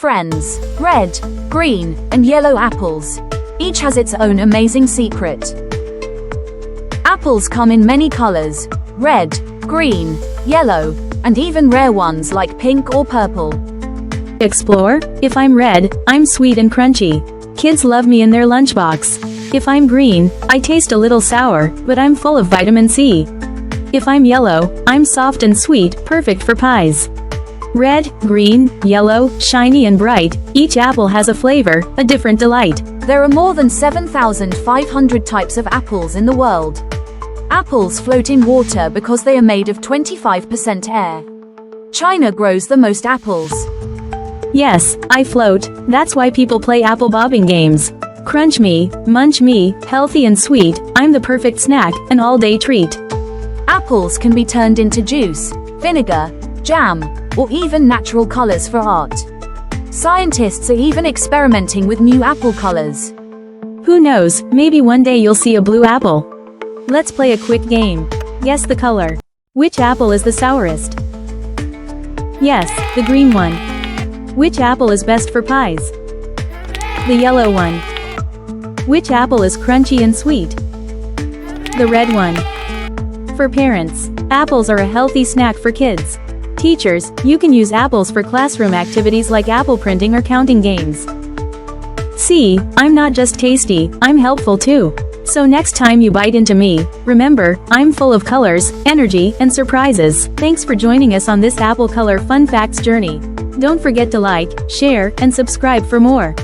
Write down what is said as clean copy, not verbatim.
Friends, red, green, and yellow apples. Each has its own amazing secret. Apples come in many colors: red, green, yellow, and even rare ones like pink or purple. Explore. If I'm red, I'm sweet and crunchy. Kids love me in their lunchbox. If I'm green, I taste a little sour, but I'm full of vitamin C. If I'm yellow, I'm soft and sweet, perfect for pies. Red, green, yellow, shiny and bright, each apple has a flavor, a different delight. There are more than 7,500 types of apples in the world. Apples float in water because they are made of 25% air. China grows the most apples. Yes, I float, that's why people play apple bobbing games. Crunch me, munch me, healthy and sweet, I'm the perfect snack, an all-day treat. Apples can be turned into juice, vinegar, jam, or even natural colors for art. Scientists are even experimenting with new apple colors. Who knows, maybe one day you'll see a blue apple. Let's play a quick game. Guess the color. Which apple is the sourest? Yes, the green one. Which apple is best for pies? The yellow one. Which apple is crunchy and sweet? The red one. For parents, apples are a healthy snack for kids. Teachers, you can use apples for classroom activities like apple printing or counting games. See, I'm not just tasty, I'm helpful too. So next time you bite into me, remember, I'm full of colors, energy, and surprises. Thanks for joining us on this apple color fun facts journey. Don't forget to like, share, and subscribe for more.